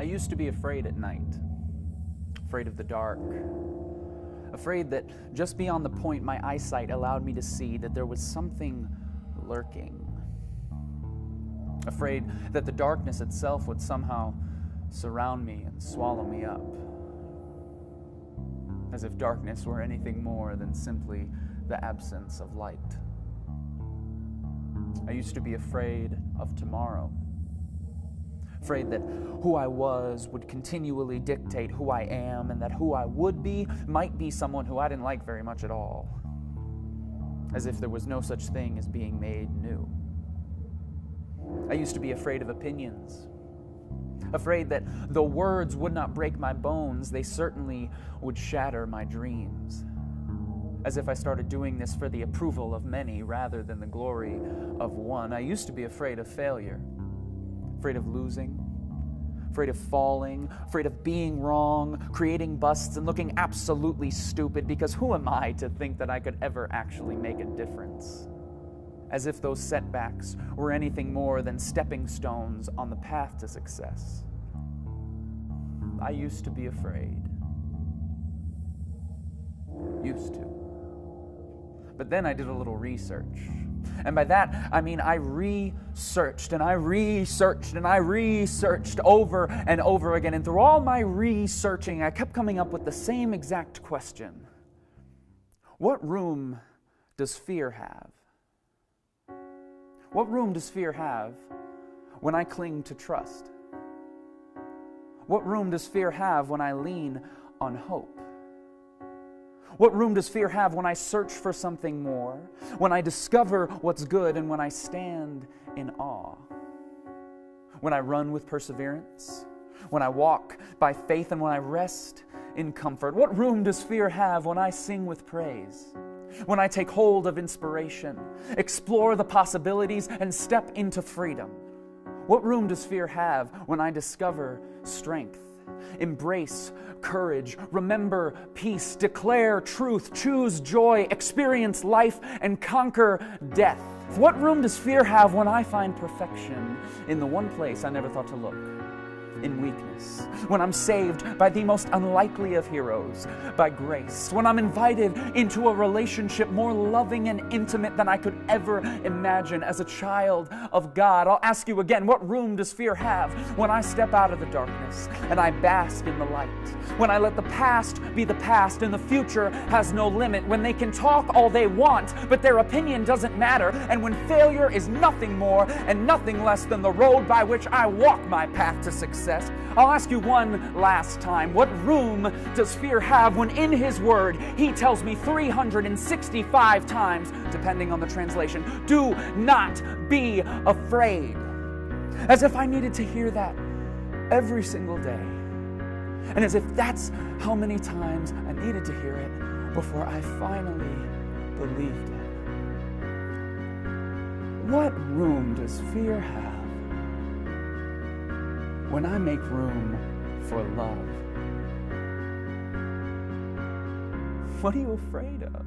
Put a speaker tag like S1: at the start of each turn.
S1: I used to be afraid at night, afraid of the dark, afraid that just beyond the point my eyesight allowed me to see that there was something lurking, afraid that the darkness itself would somehow surround me and swallow me up, as if darkness were anything more than simply the absence of light. I used to be afraid of tomorrow, afraid that who I was would continually dictate who I am, and that who I would be might be someone who I didn't like very much at all, as if there was no such thing as being made new. I used to be afraid of opinions, afraid that though words would not break my bones, they certainly would shatter my dreams, as if I started doing this for the approval of many rather than the glory of one. I used to be afraid of failure, afraid of losing, afraid of falling, afraid of being wrong, creating busts and looking absolutely stupid, because who am I to think that I could ever actually make a difference? As if those setbacks were anything more than stepping stones on the path to success. I used to be afraid. Used to. But then I did a little research. And by that, I mean I researched and I researched and I researched over and over again. And through all my researching, I kept coming up with the same exact question. What room does fear have? What room does fear have when I cling to trust? What room does fear have when I lean on hope? What room does fear have when I search for something more, when I discover what's good, and when I stand in awe? When I run with perseverance, when I walk by faith, and when I rest in comfort? What room does fear have when I sing with praise? When I take hold of inspiration, explore the possibilities, and step into freedom? What room does fear have when I discover strength, embrace courage, remember peace, declare truth, choose joy, experience life, and conquer death? What room does fear have when I find perfection in the one place I never thought to look? In weakness, when I'm saved by the most unlikely of heroes, by grace, when I'm invited into a relationship more loving and intimate than I could ever imagine as a child of God? I'll ask you again, what room does fear have when I step out of the darkness and I bask in the light? When I let the past be the past and the future has no limit? When they can talk all they want, but their opinion doesn't matter? And when failure is nothing more and nothing less than the road by which I walk my path to success? I'll ask you one last time, what room does fear have when in His Word He tells me 365 times, depending on the translation, do not be afraid? As if I needed to hear that every single day. And as if that's how many times I needed to hear it before I finally believed it. What room does fear have when I make room for love? What are you afraid of?